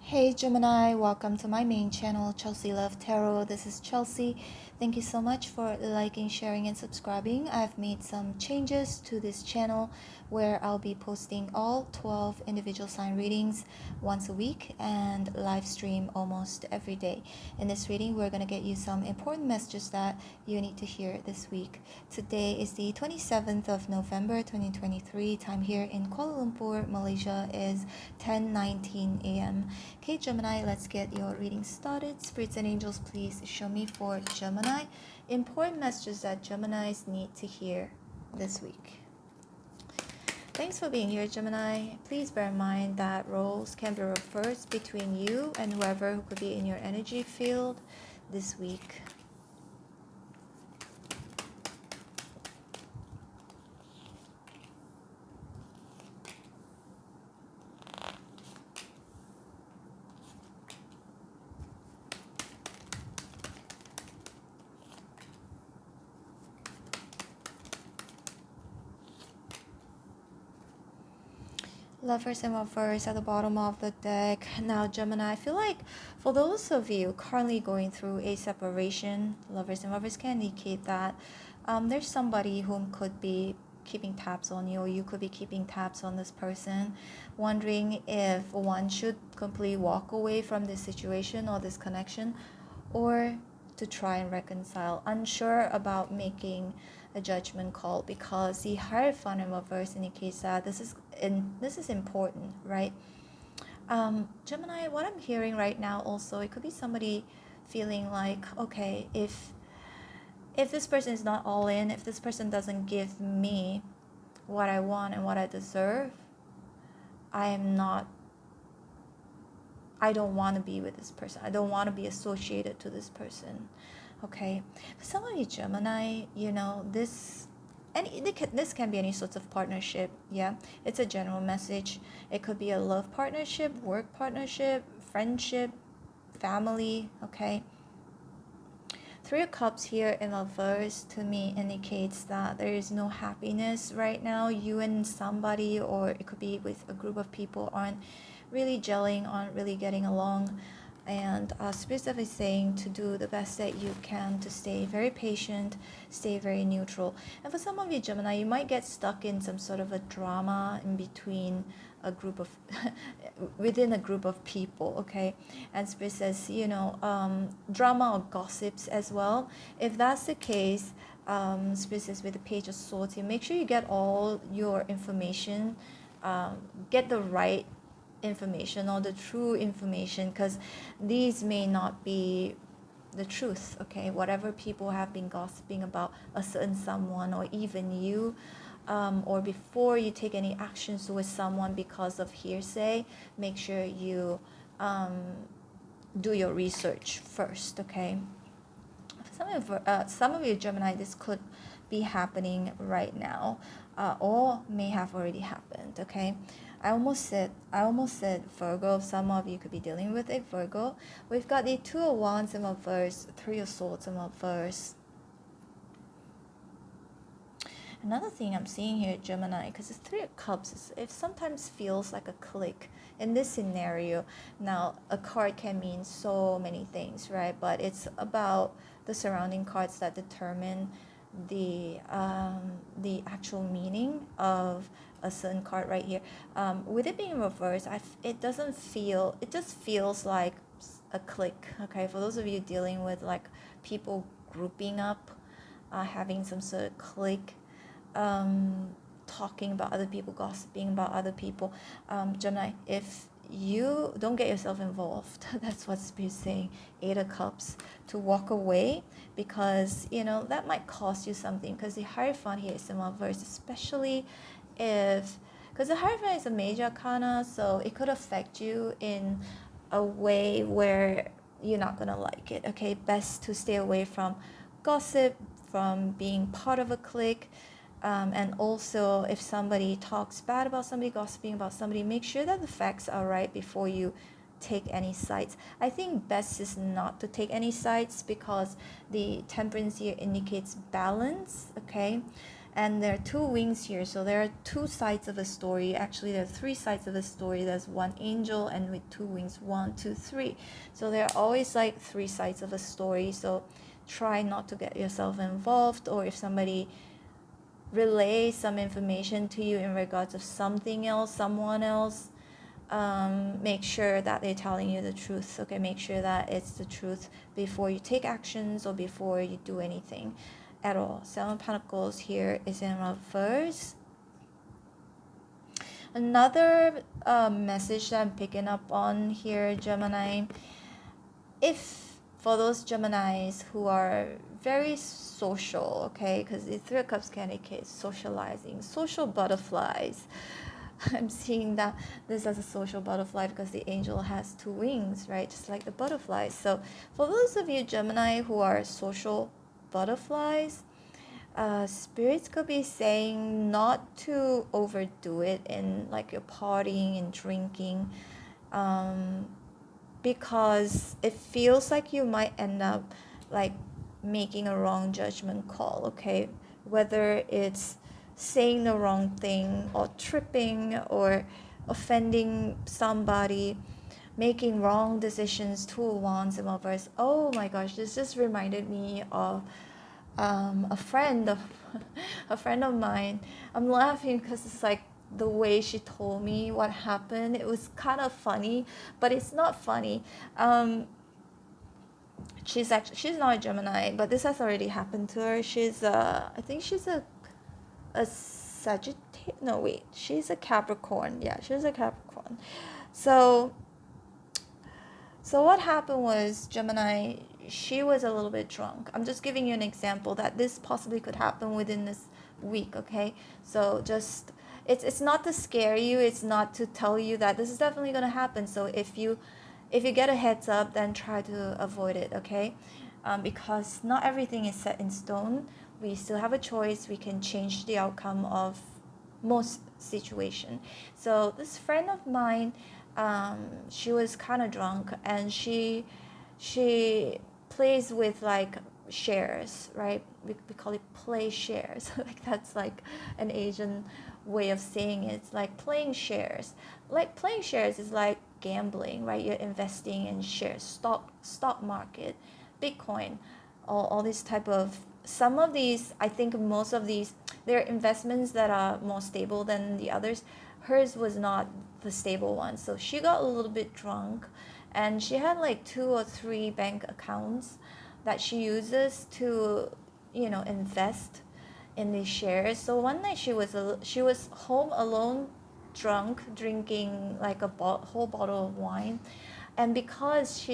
Hey Gemini, welcome to my main channel, Chelsea Love Tarot. This is Chelsea. Thank you so much for liking, sharing, and subscribing. I've made some changes to this channel where I'll be posting all 12 individual sign readings once a week and live stream almost every day. In this reading, we're going to get you some important messages that you need to hear this week. Today is the 27th of November 2023. Time here in Kuala Lumpur, Malaysia is 10:19 a.m. Okay, Gemini, let's get your reading started. Spirits and angels, please show me for Gemini important messages that Geminis need to hear this week. Thanks for being here, Gemini. Please bear in mind that roles can be reversed between you and whoever who could be in your energy field this week. Lovers and Lovers at the bottom of the deck. Now, Gemini, I feel like for those of you currently going through a separation, Lovers and Lovers can indicate that there's somebody whom could be keeping tabs on you, or you could be keeping tabs on this person, wondering if one should completely walk away from this situation or this connection, or to try and reconcile, unsure about making a judgment call, because the Hierophant in reverse indicates that this is important, right? Gemini, what I'm hearing right now also, it could be somebody feeling like, okay, if this person is not all in, if this person doesn't give me what I want and what I deserve, I don't want to be with this person. I don't want to be associated to this person. Okay, for some of you Gemini, you know, this can be any sorts of partnership. Yeah, it's a general message. It could be a love partnership, work partnership, friendship, family. Okay, Three of Cups here in reverse to me indicates that there is no happiness right now. You and somebody, or it could be with a group of people, aren't really gelling, aren't really getting along. And Spirit is saying to do the best that you can, to stay very patient, stay very neutral. And for some of you Gemini, you might get stuck in some sort of a drama in between a group of within a group of people. Okay, and Spirit says, you know, drama or gossips as well. If that's the case, Spirit says with the Page of Swords, you make sure you get all your information, get the right information or the true information, because these may not be the truth. Okay, whatever people have been gossiping about a certain someone, or even you, or before you take any actions with someone because of hearsay, make sure you do your research first. Okay, some of you Gemini, this could be happening right now, or may have already happened. Okay, I almost said Virgo. Some of you could be dealing with a Virgo. We've got the Two of Wands in reverse, Three of Swords in reverse. Another thing I'm seeing here, Gemini, because it's Three of Cups, it sometimes feels like a click in this scenario. Now, a card can mean so many things, right? But it's about the surrounding cards that determine the actual meaning of a certain card right here. With it being reversed, it just feels like a click. Okay, for those of you dealing with like people grouping up, having some sort of click, talking about other people, gossiping about other people, Gemini, if you don't get yourself involved, that's what Spirit's saying. Eight of Cups, to walk away, because you know that might cost you something, because the Hierophant here is in reverse, especially because the Hierophant is a major arcana, so it could affect you in a way where you're not gonna like it. Okay, best to stay away from gossip, from being part of a clique. And also, if somebody talks bad about somebody, gossiping about somebody, make sure that the facts are right before you take any sides. I think best is not to take any sides, because the Temperance here indicates balance. Okay, and there are two wings here, so there are two sides of a story. Actually, there are three sides of a story. There's one angel and with two wings, 1, 2, 3. So there are always like three sides of a story. So try not to get yourself involved, or if somebody relays some information to you in regards of something else, someone else, make sure that they're telling you the truth. Okay, make sure that it's the truth before you take actions or before you do anything at all. Seven of Pentacles here is in reverse. Another message that I'm picking up on here, Gemini, if for those Geminis who are very social, okay, because the Three of Cups can indicate socializing, social butterflies. I'm seeing that this as a social butterfly because the angel has two wings, right? Just like the butterflies. So for those of you Gemini who are social butterflies, spirits could be saying not to overdo it in like your partying and drinking, because it feels like you might end up like making a wrong judgment call, okay? Whether it's saying the wrong thing or tripping or offending somebody, making wrong decisions. Two of Wands in reverse. Oh my gosh, this just reminded me of a friend of mine. I'm laughing because it's like the way she told me what happened. It was kind of funny, but it's not funny. She's not a Gemini, but this has already happened to her. She's I think she's a Sagittarius. No, wait, she's a Capricorn. Yeah, she's a Capricorn. So what happened was, Gemini, she was a little bit drunk. I'm just giving you an example that this possibly could happen within this week, okay? So just, it's not to scare you, it's not to tell you that this is definitely going to happen. So if you get a heads up, then try to avoid it, okay? Because not everything is set in stone. We still have a choice. We can change the outcome of most situation. So this friend of mine, she was kind of drunk, and she plays with like shares, right? We call it play shares. Like that's like an Asian way of saying it. It's like playing shares. Like playing shares is like gambling, right? You're investing in shares, stock market, Bitcoin, all these type of, some of these, I think most of these, they're investments that are more stable than the others. Hers was not the stable one. So she got a little bit drunk, and she had like 2 or 3 bank accounts that she uses to, invest in these shares. So one night she was home alone, drunk, drinking like a whole bottle of wine, and because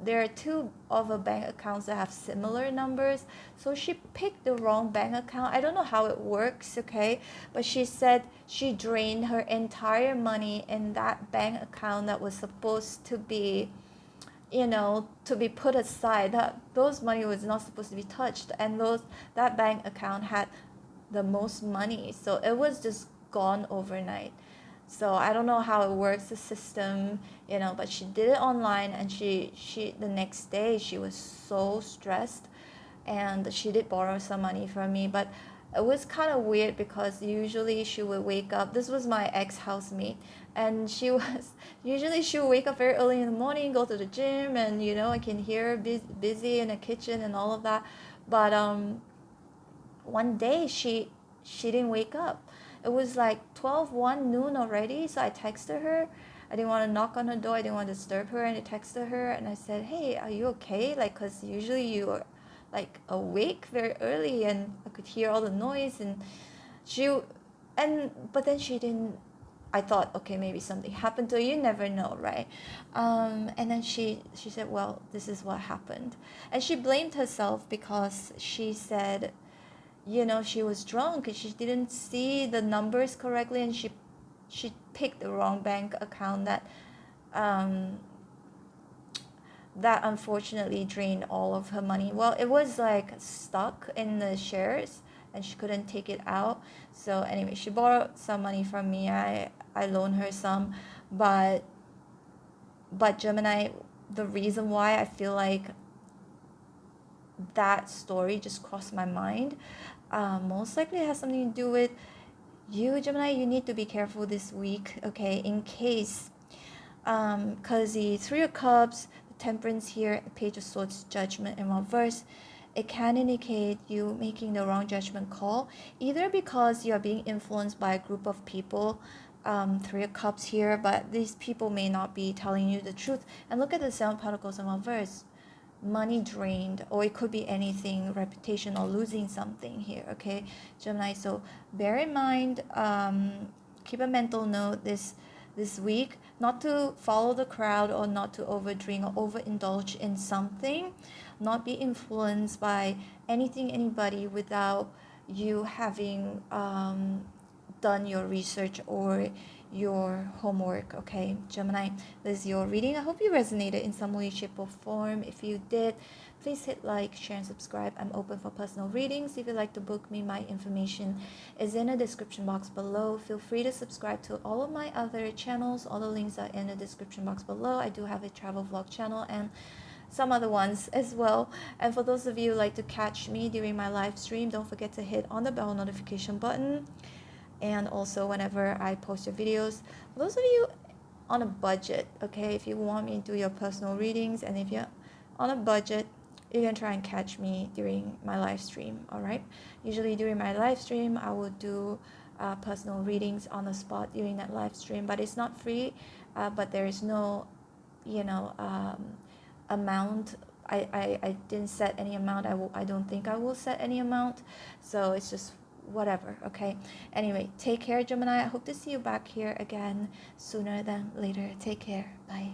there are 2 of her bank accounts that have similar numbers, so she picked the wrong bank account. I don't know how it works, okay, but she said she drained her entire money in that bank account that was supposed to be, to be put aside. Those money was not supposed to be touched, and that bank account had the most money, so it was just gone overnight. So I don't know how it works, the system, but she did it online, and she the next day she was so stressed, and she did borrow some money from me. But it was kind of weird because usually she would wake up. This was my ex-housemate, and she would wake up very early in the morning, go to the gym, and I can hear her busy in the kitchen and all of that. But one day she didn't wake up. It was like 12:01 noon already, so I texted her. I didn't want to knock on her door. I didn't want to disturb her, and I texted her, and I said, "Hey, are you okay? Like, cause usually you are like awake very early, and I could hear all the noise." And but then she didn't. I thought, okay, maybe something happened to her. You never know, right? And then she said, "Well, this is what happened," and she blamed herself because she said, she was drunk and she didn't see the numbers correctly, and she picked the wrong bank account that unfortunately drained all of her money. Well, it was like stuck in the shares and she couldn't take it out. So anyway, she borrowed some money from me. I loaned her some, but Gemini, the reason why I feel like that story just crossed my mind, most likely it has something to do with you, Gemini. You need to be careful this week, okay, in case, because the Three of Cups, the Temperance here, the Page of Swords, Judgment in reverse, it can indicate you making the wrong judgment call, either because you are being influenced by a group of people, Three of Cups here, but these people may not be telling you the truth. And look at the Seven of Pentacles in reverse, money drained, or it could be anything, reputation, or losing something here, okay, Gemini. So bear in mind, keep a mental note this week, not to follow the crowd, or not to overdrink or overindulge in something, not be influenced by anything, anybody, without you having done your research or your homework, okay, Gemini. This is your reading. I hope you resonated in some way, shape, or form. If you did, please hit like, share, and subscribe. I'm open for personal readings. If you'd like to book me, my information is in the description box below. Feel free to subscribe to all of my other channels. All the links are in the description box below. I do have a travel vlog channel and some other ones as well. And for those of you who like to catch me during my live stream, don't forget to hit on the bell notification button. And also whenever I post your videos, for those of you on a budget, okay, if you want me to do your personal readings, and if you're on a budget, you can try and catch me during my live stream, all right? Usually during my live stream, I will do personal readings on the spot during that live stream, but it's not free, but there is no, you know, amount. I didn't set any amount. I don't think I will set any amount, so it's just whatever, okay? Anyway, take care, Gemini. I hope to see you back here again sooner than later. Take care. Bye.